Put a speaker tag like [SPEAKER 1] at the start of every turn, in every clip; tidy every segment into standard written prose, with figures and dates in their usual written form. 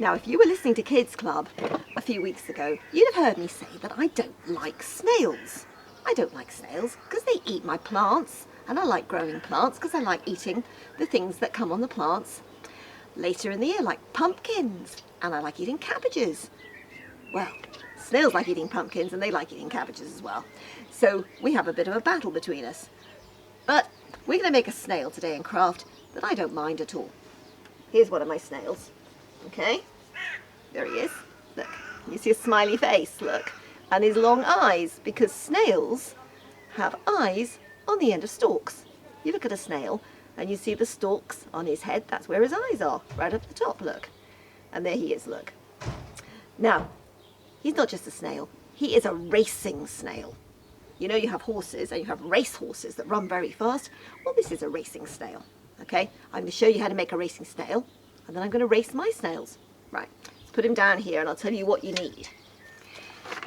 [SPEAKER 1] Now, if you were listening to Kids Club a few weeks ago, you'd have heard me say that I don't like snails. I don't like snails because they eat my plants, and I like growing plants because I like eating the things that come on the plants later in the year, like pumpkins, and I like eating cabbages. Well, snails like eating pumpkins and they like eating cabbages as well. So we have a bit of a battle between us. But we're going to make a snail today in craft that I don't mind at all. Here's one of my snails. Okay, there he is. Look, you see a smiley face, look. And his long eyes, because snails have eyes on the end of stalks. You look at a snail and you see the stalks on his head, that's where his eyes are, right up the top, look. And there he is, look. Now, he's not just a snail, he is a racing snail. You know, you have horses and you have race horses that run very fast. Well, this is a racing snail, okay? I'm going to show you how to make a racing snail, and then I'm going to race my snails. Right, let's put him down here and I'll tell you what you need.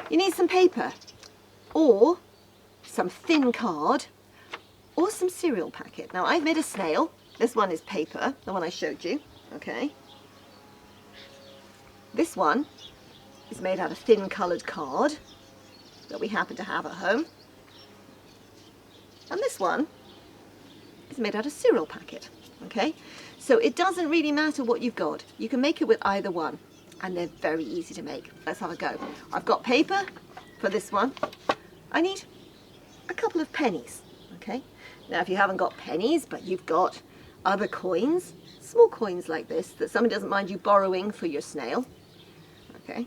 [SPEAKER 1] You need some paper, or some thin card, or some cereal packet. Now, I've made a snail. This one is paper, the one I showed you, okay? This one is made out of thin coloured card that we happen to have at home. And this one is made out of cereal packet, okay? So it doesn't really matter what you've got. You can make it with either one, and they're very easy to make. Let's have a go. I've got paper for this one. I need a couple of pennies, okay? Now, if you haven't got pennies, but you've got other coins, small coins like this, that somebody doesn't mind you borrowing for your snail, okay?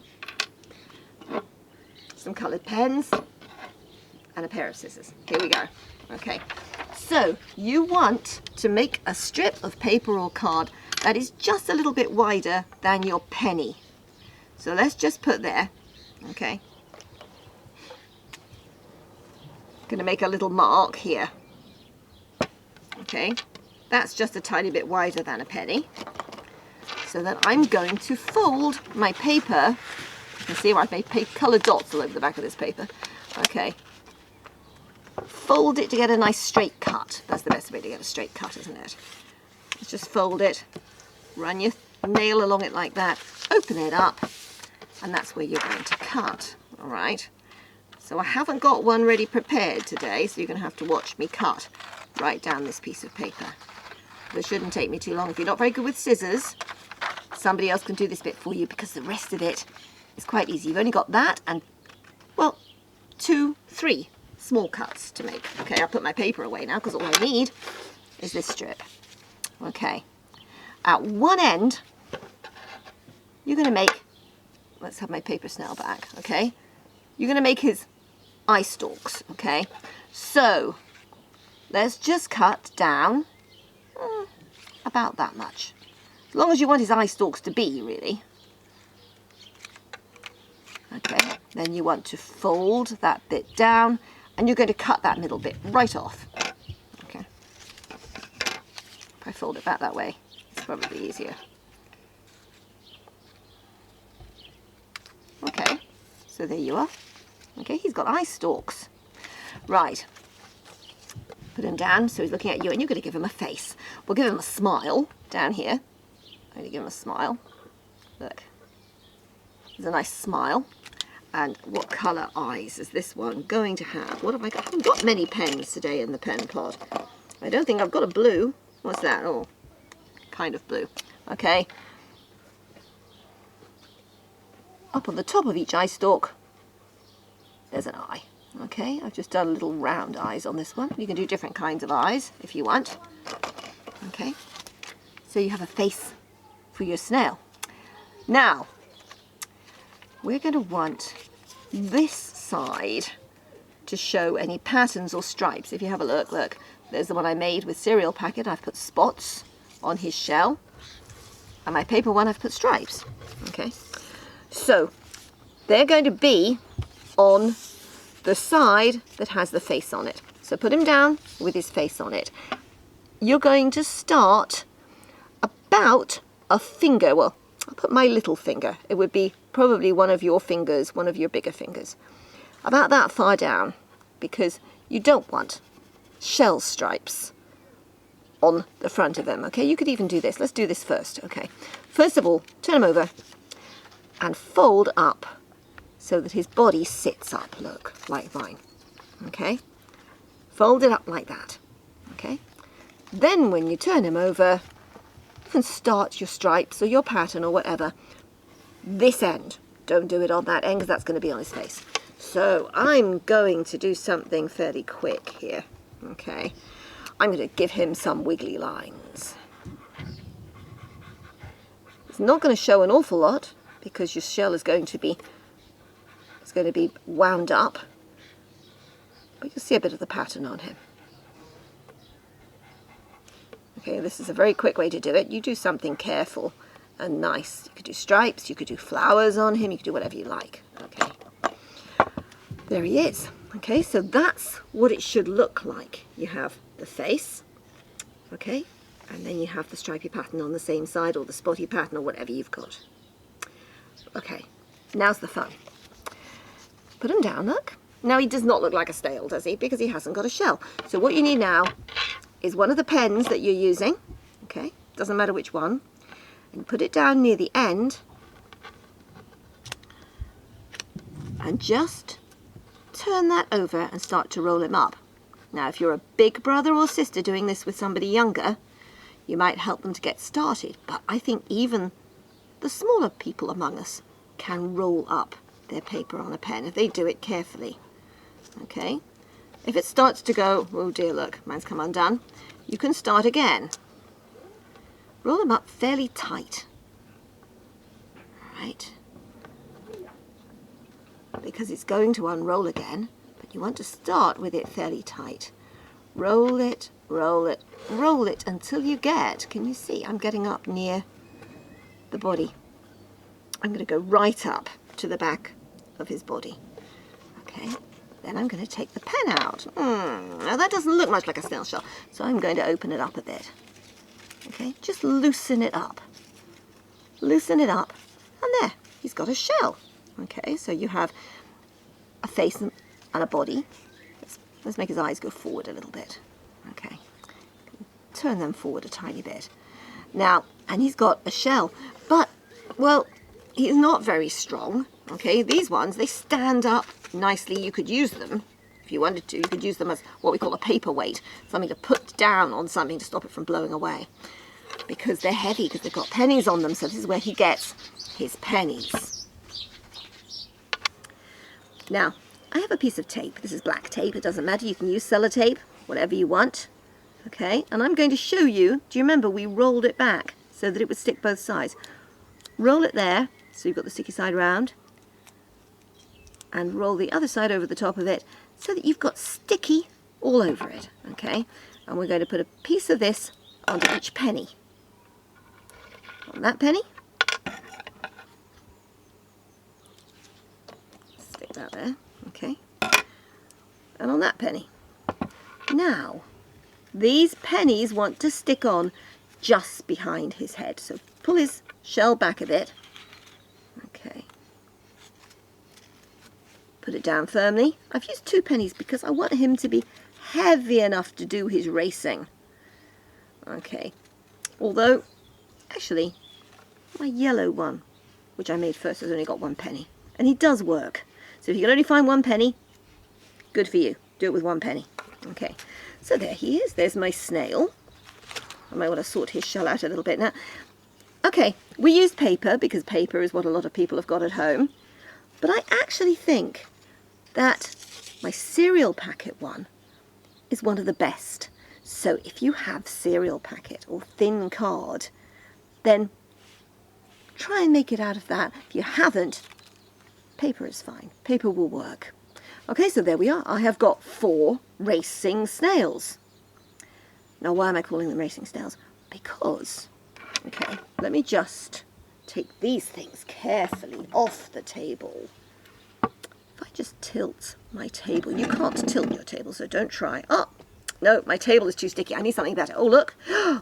[SPEAKER 1] Some coloured pens, and a pair of scissors. Here we go. Okay, so you want to make a strip of paper or card that is just a little bit wider than your penny. So let's just put there, okay. Going to make a little mark here. Okay, that's just a tiny bit wider than a penny. So then I'm going to fold my paper. You can see I've made coloured dots all over the back of this paper. Okay. Fold it to get a nice straight cut. That's the best way to get a straight cut, isn't it? Let's just fold it, run your nail along it like that, open it up, and that's where you're going to cut. All right. So I haven't got one ready prepared today, so you're going to have to watch me cut right down this piece of paper. But it shouldn't take me too long. If you're not very good with scissors, somebody else can do this bit for you, because the rest of it is quite easy. You've only got that and, well, 2, 3 small cuts to make. Okay, I'll put my paper away now because all I need is this strip. Okay, at one end, you're going to make, let's have my paper snail back, okay? You're going to make his eye stalks, okay? So, let's just cut down about that much. As long as you want his eye stalks to be, really. Okay, then you want to fold that bit down, and you're going to cut that middle bit right off. Okay. If I fold it back that way, it's probably easier. Okay, so there you are. Okay, he's got eye stalks. Right. Put him down so he's looking at you, and you're going to give him a face. We'll give him a smile down here. I'm going to give him a smile. Look. There's a nice smile. And what colour eyes is this one going to have? What have I got? I haven't got many pens today in the pen pod. I don't think I've got a blue. What's that? Oh, kind of blue. Okay. Up on the top of each eye stalk, there's an eye. Okay, I've just done little round eyes on this one. You can do different kinds of eyes if you want. Okay, so you have a face for your snail. Now, we're going to want this side to show any patterns or stripes. If you have a look, look, there's the one I made with cereal packet. I've put spots on his shell, and my paper one I've put stripes. Okay, so they're going to be on the side that has the face on it. So put him down with his face on it. You're going to start about a finger, well, I'll put my little finger. It would be probably one of your fingers, one of your bigger fingers. About that far down, because you don't want shell stripes on the front of him. Okay, you could even do this. Let's do this first. Okay, first of all, turn him over and fold up so that his body sits up, look, like mine. Okay, fold it up like that. Okay, then when you turn him over, you can start your stripes or your pattern or whatever. This end, don't do it on that end because that's going to be on his face. So I'm going to do something fairly quick here. Okay, I'm going to give him some wiggly lines. It's not going to show an awful lot because your shell is going to be wound up, but you'll see a bit of the pattern on him. Okay, this is a very quick way to do it. You do something careful and nice. You could do stripes, you could do flowers on him, you could do whatever you like. Okay, there he is. Okay, so that's what it should look like. You have the face, okay, and then you have the stripy pattern on the same side, or the spotty pattern, or whatever you've got. Okay, now's the fun. Put him down, look. Now he does not look like a snail, does he? Because he hasn't got a shell. So what you need now is one of the pens that you're using, okay, doesn't matter which one, and put it down near the end and just turn that over and start to roll him up. Now if you're a big brother or sister doing this with somebody younger, you might help them to get started, but I think even the smaller people among us can roll up their paper on a pen if they do it carefully. Okay, if it starts to go, oh dear, look, mine's come undone, you can start again. Roll them up fairly tight. Right, because it's going to unroll again, but you want to start with it fairly tight. Roll it, roll it, roll it until you get, can you see, I'm getting up near the body. I'm going to go right up to the back of his body. Okay, then I'm going to take the pen out. Now that doesn't look much like a snail shell, so I'm going to open it up a bit. Okay, just loosen it up. Loosen it up, and there, he's got a shell. Okay, so you have a face and a body. Let's make his eyes go forward a little bit. Okay, turn them forward a tiny bit. Now, and he's got a shell, but, well, he's not very strong. Okay, these ones, they stand up nicely. You could use them, if you wanted to, you could use them as what we call a paperweight, something to put down on something to stop it from blowing away. Because they're heavy, because they've got pennies on them, so this is where he gets his pennies. Now, I have a piece of tape. This is black tape, it doesn't matter, you can use sellotape, whatever you want. Okay, and I'm going to show you, do you remember we rolled it back so that it would stick both sides? Roll it there, so you've got the sticky side round, and roll the other side over the top of it so that you've got sticky all over it, okay? And we're going to put a piece of this onto each penny. On that penny, stick that there, okay? And on that penny. Now, these pennies want to stick on just behind his head, so pull his shell back a bit, okay? Put it down firmly. I've used 2 pennies because I want him to be heavy enough to do his racing. Okay, although, actually, my yellow one, which I made first, has only got 1 penny. And he does work. So if you can only find 1 penny, good for you. Do it with 1 penny. Okay, so there he is. There's my snail. I might want to sort his shell out a little bit now. Okay, we used paper because paper is what a lot of people have got at home. But I actually think that my cereal packet one is one of the best. So if you have cereal packet or thin card, then try and make it out of that. If you haven't, paper is fine. Paper will work. Okay, so there we are. I have got 4 racing snails. Now, why am I calling them racing snails? Because, okay, let me just take these things carefully off the table. If I just tilt my table, you can't tilt your table, so don't try. Oh, no, my table is too sticky. I need something better. Oh, look,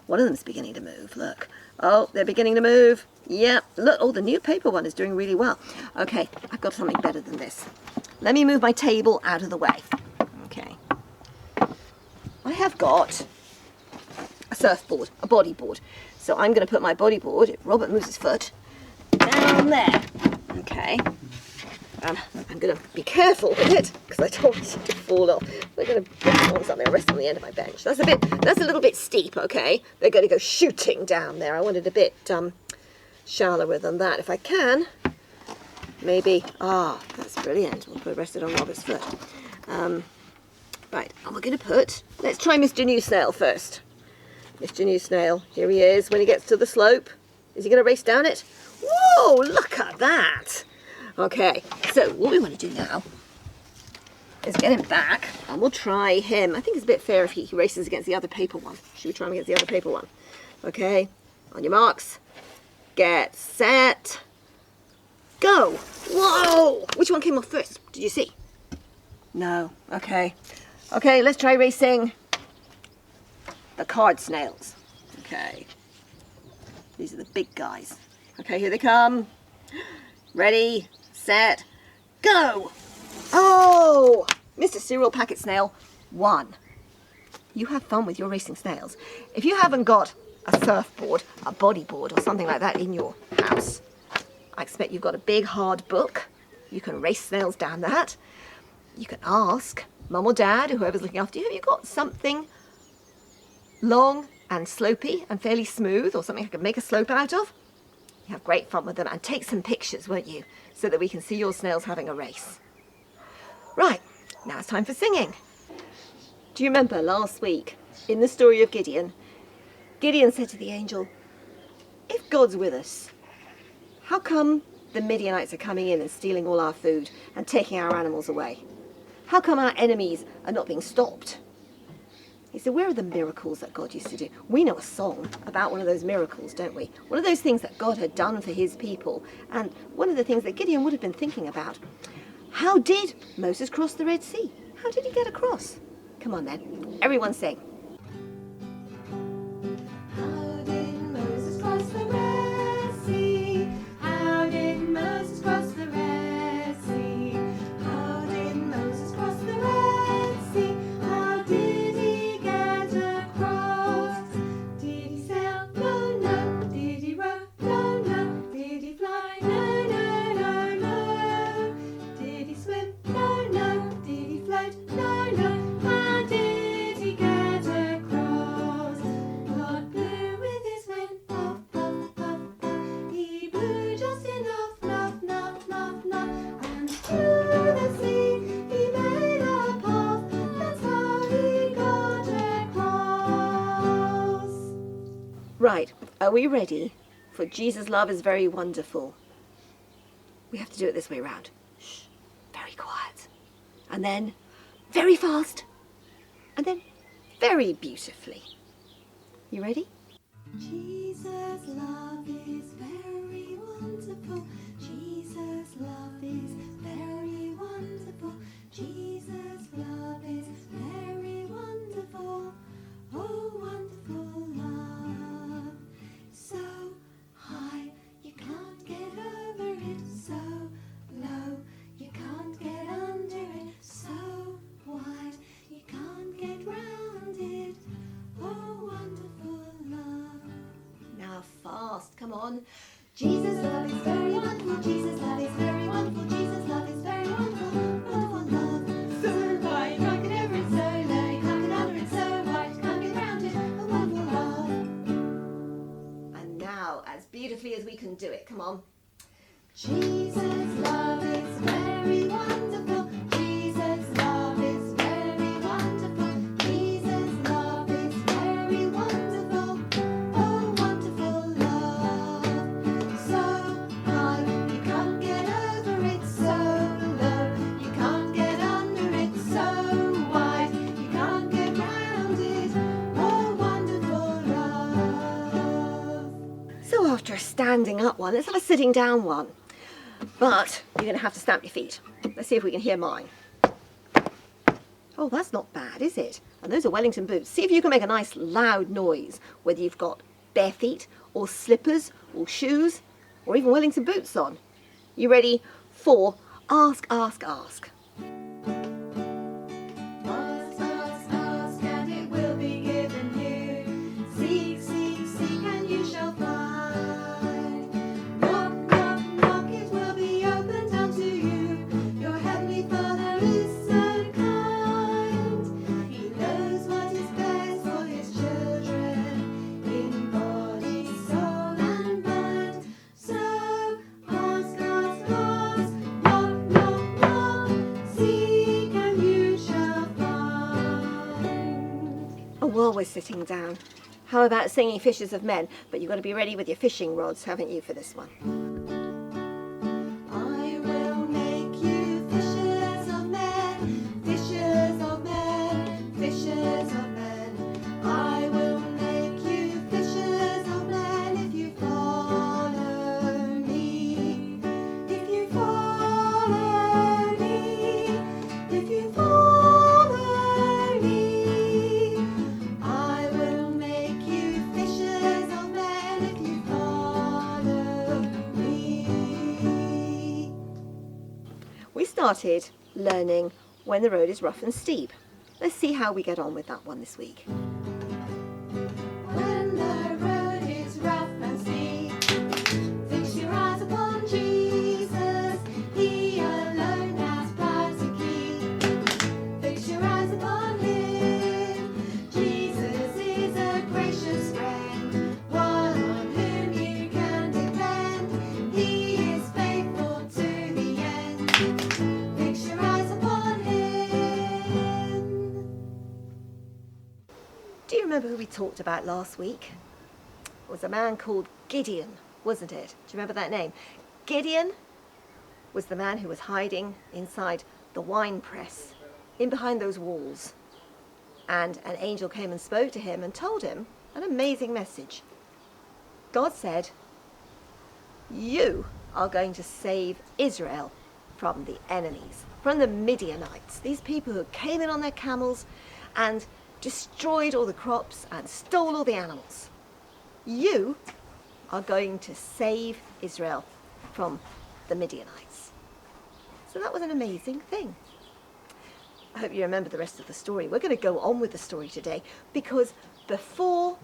[SPEAKER 1] one of them is beginning to move, look. Oh, they're beginning to move. Yeah, look, oh, the new paper one is doing really well. Okay, I've got something better than this. Let me move my table out of the way. Okay. I have got a surfboard, a bodyboard. So I'm going to put my bodyboard, if Robert moves his foot, down there. Okay. I'm going to be careful with it because I don't want it to fall off. We're going to put it on something, rest on the end of my bench. That's a little bit steep, okay? They're going to go shooting down there. I want it a bit shallower than that. If I can, maybe, that's brilliant. We'll put it rested on Robert's foot. Right, and we're going to let's try Mr. New Snail first. Mr. New Snail, here he is when he gets to the slope. Is he going to race down it? Whoa, look at that. Okay, so what we want to do now is get him back, and we'll try him. I think it's a bit fair if he races against the other paper one. Should we try him against the other paper one? Okay, on your marks, get set, go. Whoa! Which one came off first? Did you see? No. Okay. Okay, let's try racing the card snails. Okay. These are the big guys. Okay, here they come. Ready, set, go! Oh! Mr. Cereal Packet Snail won. You have fun with your racing snails. If you haven't got a surfboard, a bodyboard, or something like that in your house, I expect you've got a big hard book. You can race snails down that. You can ask Mum or Dad, or whoever's looking after you, have you got something long and slopey and fairly smooth, or something I can make a slope out of? You have great fun with them, and take some pictures, won't you, so that we can see your snails having a race. Right, now it's time for singing. Do you remember last week, in the story of Gideon, Gideon said to the angel, if God's with us, how come the Midianites are coming in and stealing all our food and taking our animals away? How come our enemies are not being stopped? He said, where are the miracles that God used to do? We know a song about one of those miracles, don't we? One of those things that God had done for his people. And one of the things that Gideon would have been thinking about. How did Moses cross the Red Sea? How did he get across? Come on then, everyone sing.
[SPEAKER 2] How did Moses cross the Red Sea? How did Moses cross the Red Sea? How did Moses cross the Red Sea? How did he get across? Did he sail? No, no. Did he row? No, no. Did he fly? No, no, no, no. Did he swim? No, no. Did he float? No, no. How did he get across? God blew with his wind, puff, puff, puff, puff. He blew just enough, nuff, nuff, nuff, nuff. And through the sea he made a path. That's how he got across.
[SPEAKER 1] Right, are we ready for Jesus' Love is Very Wonderful? We have to do it this way round. Shh, very quiet. And then very fast. And then very beautifully. You ready?
[SPEAKER 2] Jesus' love is very wonderful. Jesus' love is very wonderful. Jesus' love is very wonderful. Oh, wonderful love. So high, you can't get over it. So low, you can't get under it. So wide, you can't get round it. Oh, wonderful love.
[SPEAKER 1] Now fast, come on.
[SPEAKER 2] Jesus' love is very wonderful. Jesus' love is very wonderful. Jesus' love is very wonderful. Wonderful love. So high, you can't get over it. So low, you can't get under it. So wide, you can't get round it. A wonderful love.
[SPEAKER 1] And now, as beautifully as we can do it, come on.
[SPEAKER 2] Jesus' love is very wonderful. Jesus' love is very wonderful. Jesus' love is very wonderful. Oh, wonderful love. So high, you can't get over it. So low, you can't get under it. So wide, you can't get round it. Oh, wonderful love.
[SPEAKER 1] So after a standing up one, let's have a sitting down one. But you're going to have to stamp your feet. Let's see if we can hear mine. Oh, that's not bad, is it? And those are Wellington boots. See if you can make a nice loud noise, whether you've got bare feet or slippers or shoes or even Wellington boots on. You ready for Ask, Ask, Ask?
[SPEAKER 2] Ask, ask, ask, and it will be given you. Seek,
[SPEAKER 1] always sitting down. How about singing Fishers of Men? But you've got to be ready with your fishing rods, haven't you, for this one?
[SPEAKER 2] I will make you fishers of men, fishers of men, fishers of men. I will make you fishers of men if you follow me. If you follow me, if you follow me. I will make you fishers of men if you follow me.
[SPEAKER 1] We started learning When the Road is Rough and Steep. Let's see how we get on with that one this week.
[SPEAKER 2] When the road is rough and steep, fix your eyes upon Jesus. He alone has plans to keep. Fix your eyes upon Him. Jesus is a gracious friend, one on whom you can depend. He is faithful to the end. Fix your eyes upon Him.
[SPEAKER 1] Do you remember who we talked about last week? It was a man called Gideon, wasn't it? Do you remember that name? Gideon was the man who was hiding inside the wine press, in behind those walls. And an angel came and spoke to him and told him an amazing message. God said, you are going to save Israel from the enemies, from the Midianites, these people who came in on their camels and destroyed all the crops and stole all the animals. You are going to save Israel from the Midianites. So that was an amazing thing. I hope you remember the rest of the story. We're going to go on with the story today because before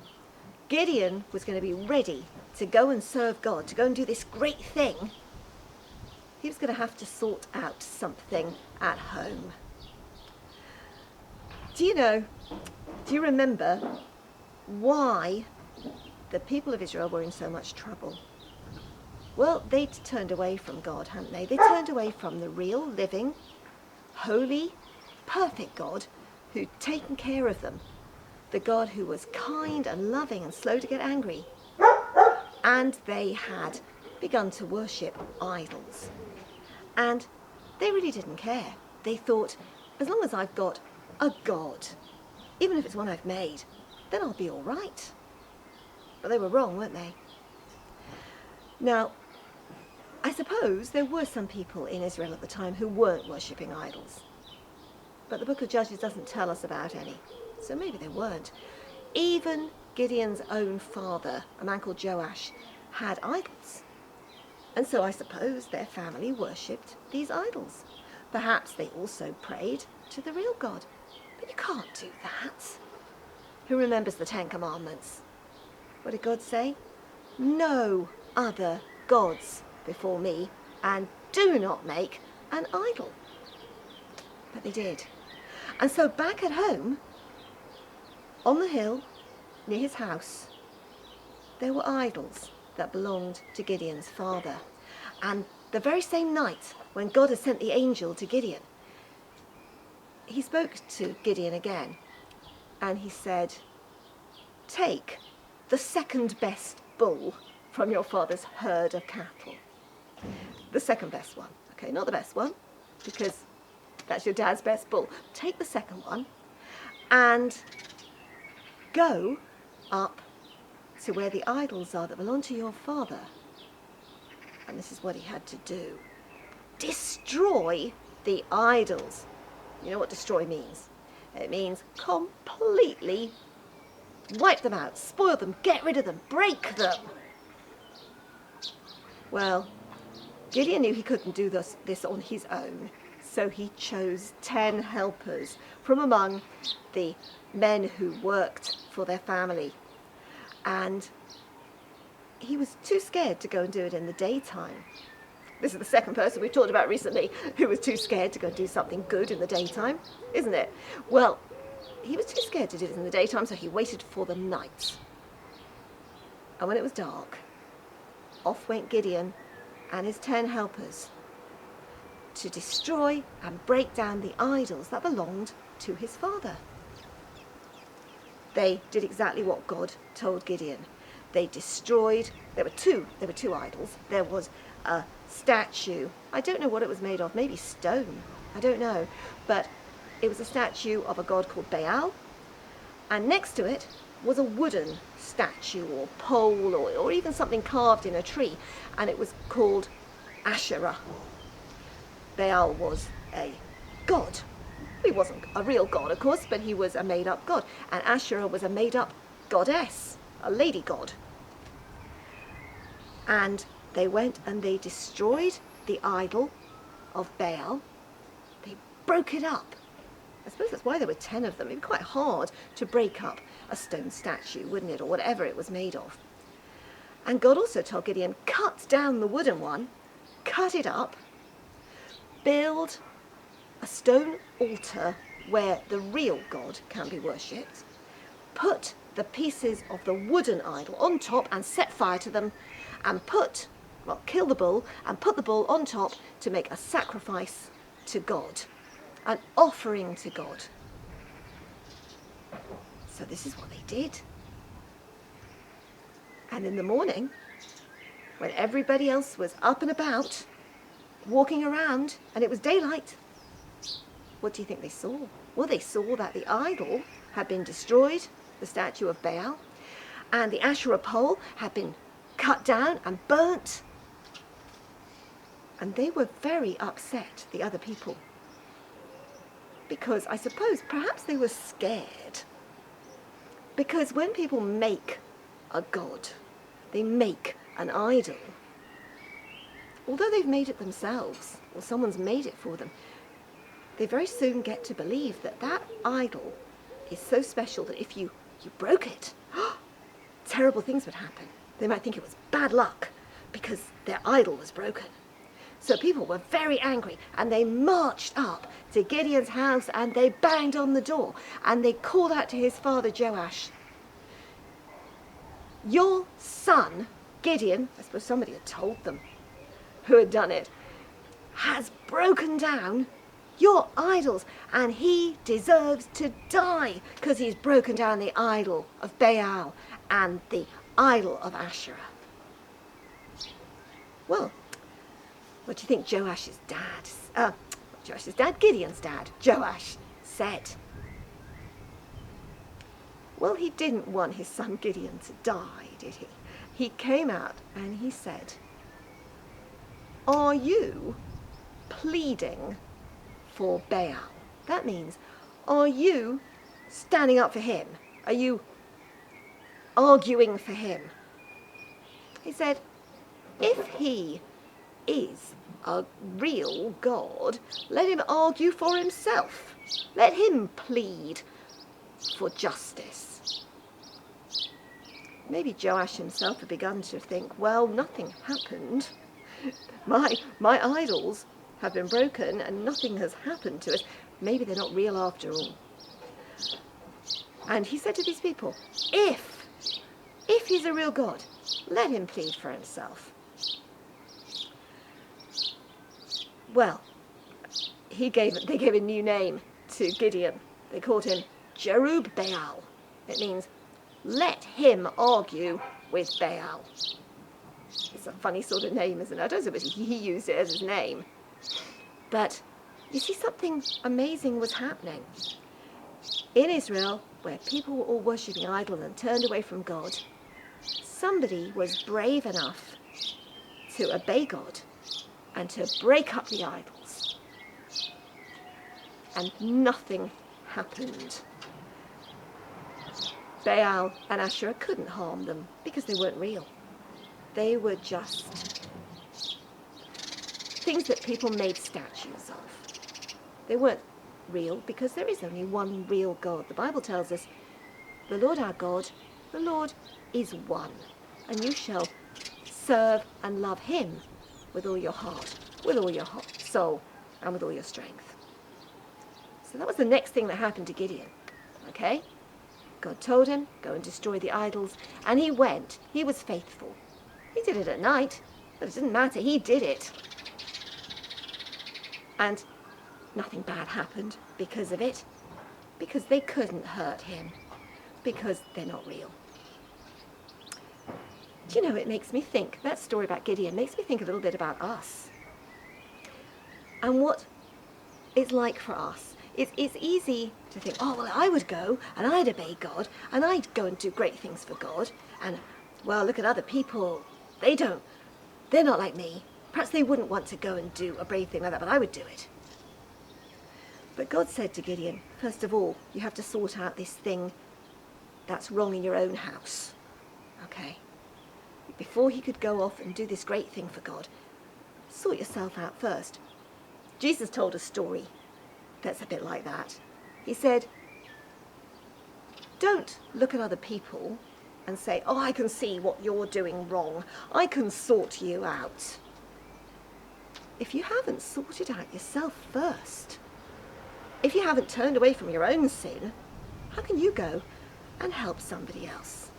[SPEAKER 1] Gideon was going to be ready to go and serve God, to go and do this great thing, he was going to have to sort out something at home. Do you remember why the people of Israel were in so much trouble? Well, they'd turned away from God, hadn't they? They turned away from the real, living, holy, perfect God who'd taken care of them. The God who was kind and loving and slow to get angry. And they had begun to worship idols. And they really didn't care. They thought, as long as I've got a God, even if it's one I've made, then I'll be all right. But they were wrong, weren't they? Now, I suppose there were some people in Israel at the time who weren't worshipping idols. But the book of Judges doesn't tell us about any. So maybe they weren't. Even Gideon's own father, a man called Joash, had idols. And so I suppose their family worshipped these idols. Perhaps they also prayed to the real God. But you can't do that. Who remembers the 10 Commandments? What did God say? No other gods before me, and do not make an idol. But they did. And so back at home, on the hill, near his house, there were idols that belonged to Gideon's father. And the very same night when God had sent the angel to Gideon, he spoke to Gideon again, and he said, take the second best bull from your father's herd of cattle. The second best one, okay, not the best one, because that's your dad's best bull. Take the second one and go up to where the idols are that belong to your father. And this is what he had to do. Destroy the idols. You know what destroy means? It means completely wipe them out, spoil them, get rid of them, break them. Well, Gideon knew he couldn't do this on his own, so he chose 10 helpers from among the men who worked for their family. And he was too scared to go and do it in the daytime. This is the second person we've talked about recently who was too scared to go do something good in the daytime, isn't it? Well, he was too scared to do it in the daytime, so he waited for the night. And when it was dark, off went Gideon and his 10 helpers to destroy and break down the idols that belonged to his father. they did exactly what God told Gideon. They destroyed, there were two idols. There was a statue. I don't know what it was made of, maybe stone. I don't know. But it was a statue of a god called Baal. And next to it was a wooden statue or pole or even something carved in a tree. And it was called Asherah. Baal was a god. He wasn't a real god, of course, but he was a made-up god. And Asherah was a made-up goddess, a lady god. And they went and they destroyed the idol of Baal. They broke it up. I suppose that's why there were 10 of them. It'd be quite hard to break up a stone statue, wouldn't it, or whatever it was made of. And God also told Gideon, cut down the wooden one, cut it up, build a stone altar where the real God can be worshipped, put the pieces of the wooden idol on top and set fire to them, and kill the bull and put the bull on top to make a sacrifice to God, an offering to God. So this is what they did. And in the morning, when everybody else was up and about, walking around, and it was daylight, what do you think they saw? Well, they saw that the idol had been destroyed, the statue of Baal, and the Asherah pole had been cut down and burnt. And they were very upset, the other people, because I suppose perhaps they were scared. Because when people make a god, they make an idol, although they've made it themselves or someone's made it for them, they very soon get to believe that that idol is so special that if you broke it, terrible things would happen. They might think it was bad luck because their idol was broken. So people were very angry and they marched up to Gideon's house and they banged on the door and they called out to his father Joash, your son, Gideon, I suppose somebody had told them who had done it, has broken down your idols and he deserves to die because he's broken down the idol of Baal and the idol of Asherah. Well, what do you think Gideon's dad, Joash, said? Well, he didn't want his son Gideon to die, did he? He came out and he said, are you pleading for Baal? That means, are you standing up for him? Are you arguing for him? He said, if he is a real God, let him argue for himself. Let him plead for justice. Maybe Joash himself had begun to think, well, nothing happened. My idols have been broken and nothing has happened to us. Maybe they're not real after all. And he said to these people, if he's a real God, let him plead for himself. Well, they gave a new name to Gideon. They called him Jerubbaal. It means, let him argue with Baal. It's a funny sort of name, isn't it? I don't suppose he used it as his name. But you see, something amazing was happening. In Israel, where people were all worshipping idols and turned away from God, somebody was brave enough to obey God and to break up the idols. And nothing happened. Baal and Asherah couldn't harm them because they weren't real. They were just things that people made statues of. They weren't real because there is only one real God. The Bible tells us, the Lord our God, the Lord is one, and you shall serve and love him with all your heart, with all your soul, and with all your strength. So that was the next thing that happened to Gideon, okay? God told him, go and destroy the idols, and he went. He was faithful. He did it at night, but it didn't matter. He did it. And nothing bad happened because of it, because they couldn't hurt him. because they're not real. Do you know, it makes me think, that story about Gideon makes me think a little bit about us and what it's like for us. It's easy to think, oh, well, I would go and I'd obey God and I'd go and do great things for God. And, well, look at other people. They're not like me. Perhaps they wouldn't want to go and do a brave thing like that, but I would do it. But God said to Gideon, first of all, you have to sort out this thing that's wrong in your own house. Okay? Before he could go off and do this great thing for God, sort yourself out first. Jesus told a story that's a bit like that. He said, don't look at other people and say, oh, I can see what you're doing wrong. I can sort you out. If you haven't sorted out yourself first, if you haven't turned away from your own sin, how can you go and help somebody else?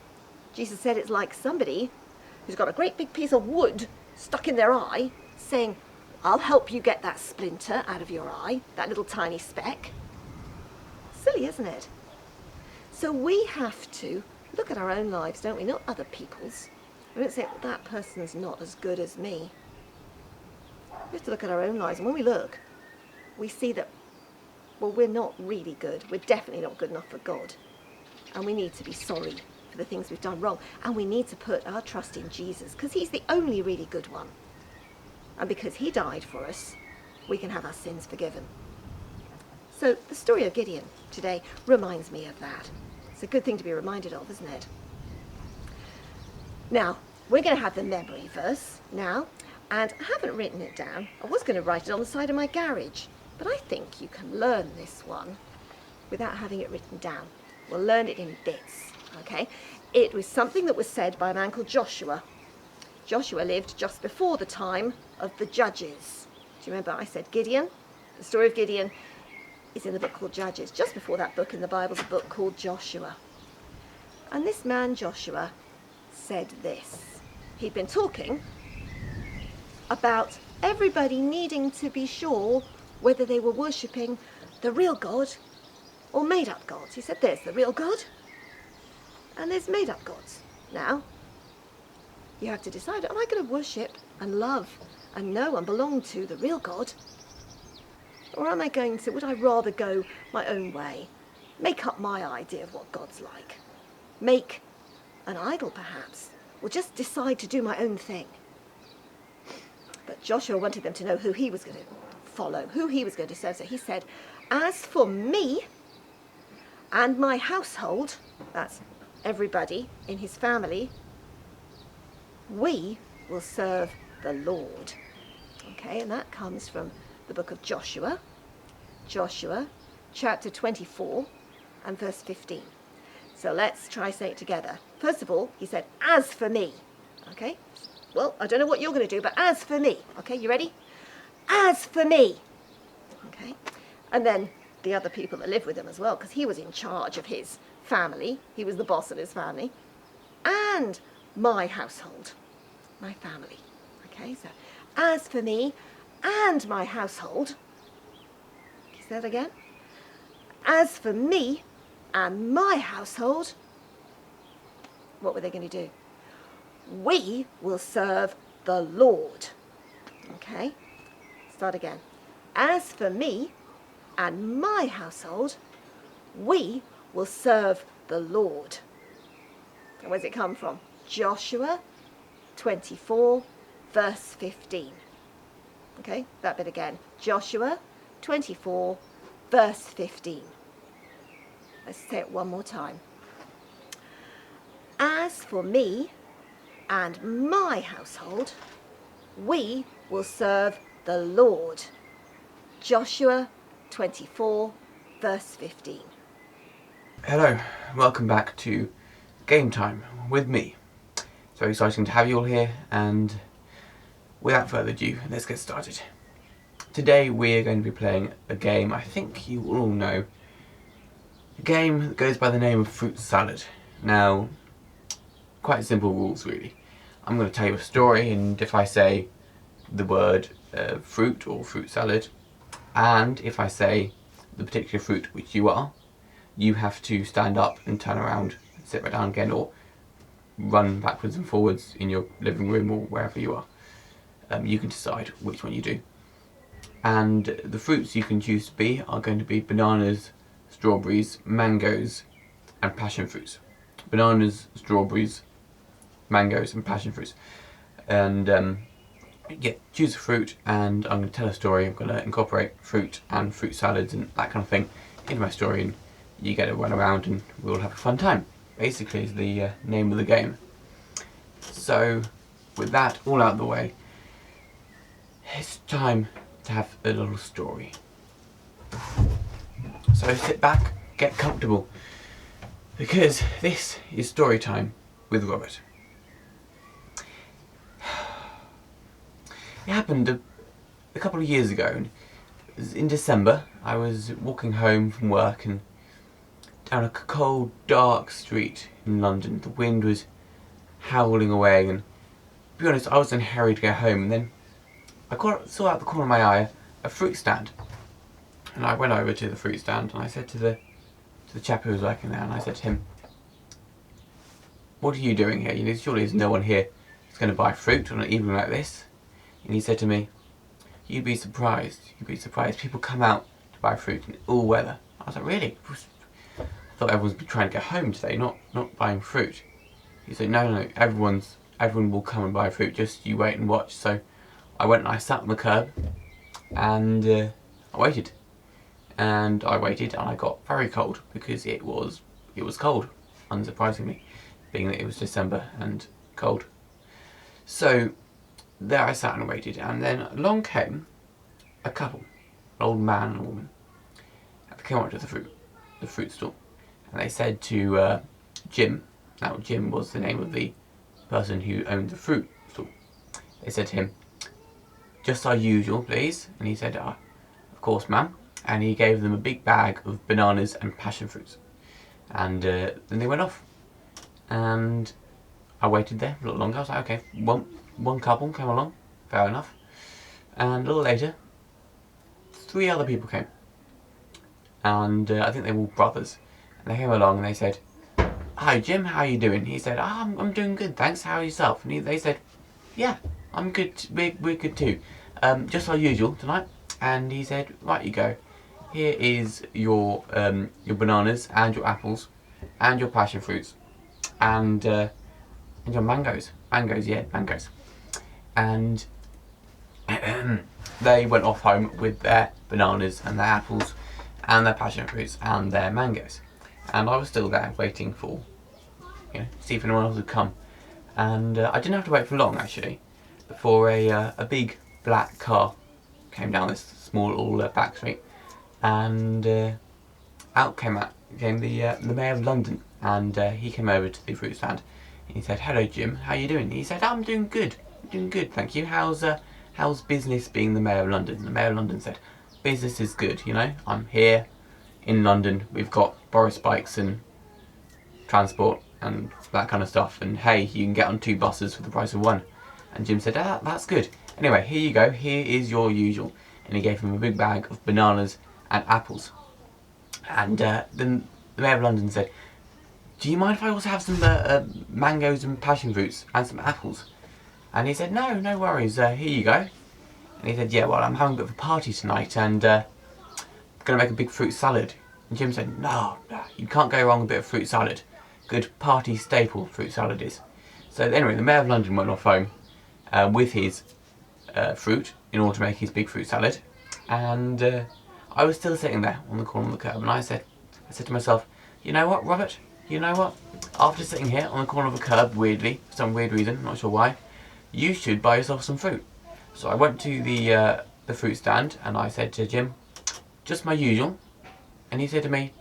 [SPEAKER 1] Jesus said it's like somebody who's got a great big piece of wood stuck in their eye saying, I'll help you get that splinter out of your eye, that little tiny speck. Silly, isn't it? So we have to look at our own lives, don't we? Not other people's. We don't say, well, that person's not as good as me. We have to look at our own lives, and when we look, we see that, well, we're not really good. We're definitely not good enough for God. And we need to be sorry for the things we've done wrong. And we need to put our trust in Jesus, because he's the only really good one. And because he died for us, we can have our sins forgiven. So the story of Gideon today reminds me of that. It's a good thing to be reminded of, isn't it? Now, we're going to have the memory verse now, and I haven't written it down. I was going to write it on the side of my garage, but I think you can learn this one without having it written down. We'll learn it in bits, okay? It was something that was said by a man called Joshua. Joshua lived just before the time of the Judges. Do you remember I said Gideon? The story of Gideon is in the book called Judges. Just before that book in the Bible is a book called Joshua. And this man Joshua said this. He'd been talking about everybody needing to be sure whether they were worshipping the real God or made-up gods. He said there's the real God and there's made-up gods. Now, you have to decide, am I going to worship and love and know and belong to the real God? Or am I going to, would I rather go my own way? Make up my idea of what God's like. Make an idol perhaps. Or just decide to do my own thing. But Joshua wanted them to know who he was going to follow, who he was going to serve. So he said, as for me and my household, that's everybody in his family, we will serve the Lord. Okay, and that comes from the book of Joshua. Joshua chapter 24 and verse 15. So let's try saying it together. First of all, he said, as for me. Okay, well, I don't know what you're going to do, but as for me. Okay, you ready? As for me. Okay, and then the other people that live with him as well, because he was in charge of his family. He was the boss of his family. And my household. My family. Okay, so as for me and my household, can you say that again? As for me and my household, what were they going to do? We will serve the Lord. Okay, start again. As for me and my household, we will serve the Lord. And where's it come from? Joshua 24 verse 15. Okay, that bit again. Joshua 24 verse 15. Let's say it one more time. As for me and my household, we will serve the Lord. Joshua 24 verse 15.
[SPEAKER 3] Hello, welcome back to Game Time with me. It's very exciting to have you all here, and without further ado, let's get started. Today we're going to be playing a game I think you all know. A game that goes by the name of Fruit Salad. Now, quite simple rules really. I'm going to tell you a story, and if I say the word fruit or fruit salad, and if I say the particular fruit which you are, you have to stand up and turn around and sit back down again, or run backwards and forwards in your living room or wherever you are. You can decide which one you do. And the fruits you can choose to be are going to be bananas, strawberries, mangoes and passion fruits. Bananas, strawberries, mangoes and passion fruits. And yeah, choose a fruit, and I'm going to tell a story. I'm going to incorporate fruit and fruit salads and that kind of thing into my story, and you get to run around and we'll have a fun time. Basically is the name of the game. So with that all out of the way, it's time to have a little story. So sit back, get comfortable, because this is story time with Robert. It happened a couple of years ago, and it was in December. I was walking home from work and down a cold, dark street in London. The wind was howling away, and to be honest, I was in a hurry to go home, and then I saw out the corner of my eye a fruit stand. And I went over to the fruit stand and I said to the chap who was working there, and I said to him, "What are you doing here? You know, surely there's no one here who's going to buy fruit on an evening like this." And he said to me, you'd be surprised. People come out to buy fruit in all weather." I was like, "Really?" I thought everyone's been trying to get home today, not buying fruit. He said, no, everyone will come and buy fruit, just you wait and watch." So I went and I sat on the curb and I waited. And I waited and I got very cold, because it was cold, unsurprisingly, being that it was December and cold. So there I sat and waited, and then along came a couple, an old man and a woman. They came up to the fruit stall, and they said to Jim. Now Jim was the name of the person who owned the fruit stall. They said to him, "Just our usual, please." And he said, "Of course, ma'am." And he gave them a big bag of bananas and passion fruits. And then they went off. And I waited there a little longer. I was like, okay, one couple came along, fair enough. And a little later, 3 other people came. And I think they were all brothers. And they came along and they said, "Hi Jim, how are you doing?" He said, I'm doing good, thanks. How are yourself?" And they said, "Yeah, I'm good. We're good too. Just our usual tonight." And he said, "Right, you go. Here is your bananas and your apples and your passion fruits and your mangoes." Mangoes. And they went off home with their bananas and their apples and their passion fruits and their mangoes. And I was still there waiting for, see if anyone else would come. And I didn't have to wait for long, actually, before a big black car came down this small little back street. And out came the Mayor of London, and he came over to the fruit stand, and he said, "Hello Jim, how you doing?" He said, "I'm doing good, thank you. How's business being the Mayor of London?" And the Mayor of London said, "Business is good, I'm here in London, we've got Boris bikes and transport and that kind of stuff, and hey, you can get on 2 buses for the price of 1. And Jim said, "That's good. Anyway, here you go, here is your usual." And he gave him a big bag of bananas and apples. And then the Mayor of London said, "Do you mind if I also have some mangoes and passion fruits and some apples?" And he said, No worries, here you go." And he said, "Yeah, well, I'm having a bit of a party tonight, and going to make a big fruit salad." And Jim said, no, you can't go wrong with a bit of fruit salad. Good party staple fruit salad is." So anyway, the Mayor of London went off home with his fruit in order to make his big fruit salad. And I was still sitting there on the corner of the curb, and I said to myself, "You know what, Robert? You know what? After sitting here on the corner of a curb, weirdly, for some weird reason, not sure why, you should buy yourself some fruit." So I went to the fruit stand, and I said to Jim, "Just my usual." And he said to me,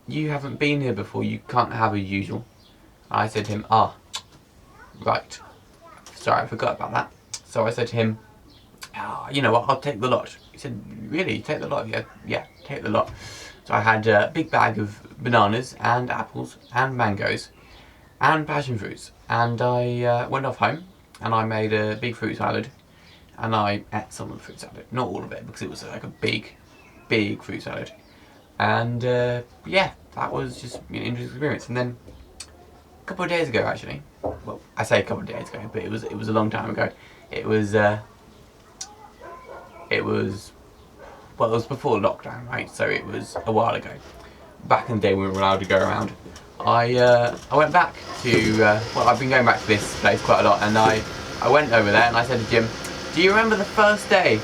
[SPEAKER 3] "You haven't been here before, you can't have a usual." I said to him, right. Sorry, I forgot about that. So I said to him, "You know what, I'll take the lot." He said, "Really? Take the lot?" Yeah, take the lot. So I had a big bag of bananas and apples and mangoes and passion fruits. And I went off home and I made a big fruit salad. And I ate some of the fruit salad. Not all of it, because it was like a big fruit salad. And yeah, that was just an interesting experience. And then a couple of days ago, actually, well, I say a couple of days ago, but it was a long time ago. It was well, it was before lockdown, right? So it was a while ago. Back in the day when we were allowed to go around, I went back to well, I've been going back to this place quite a lot, and I went over there and I said to Jim, "Do you remember the first day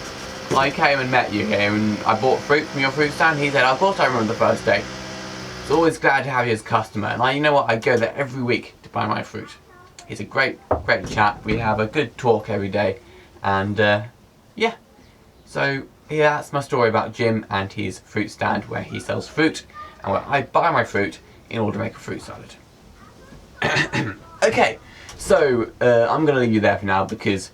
[SPEAKER 3] I came and met you here and I bought fruit from your fruit stand?" He said, "Of course I remember the first day. It's always glad to have you as a customer." And you know what? I go there every week to buy my fruit. He's a great chap. We have a good talk every day, and yeah. So yeah, that's my story about Jim and his fruit stand where he sells fruit and where I buy my fruit in order to make a fruit salad. Okay, so I'm going to leave you there for now because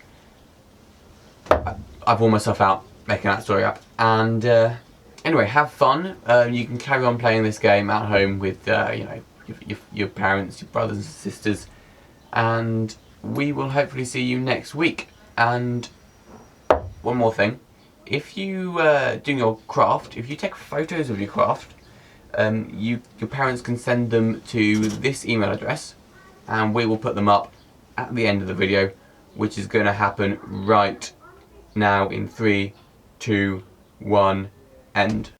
[SPEAKER 3] I've worn myself out making that story up. And anyway, have fun. You can carry on playing this game at home with you know, your parents, your brothers and sisters, and we will hopefully see you next week. And one more thing. If you doing your craft, if you take photos of your craft, your parents can send them to this email address, and we will put them up at the end of the video, which is going to happen right now in 3, 2, 1, end.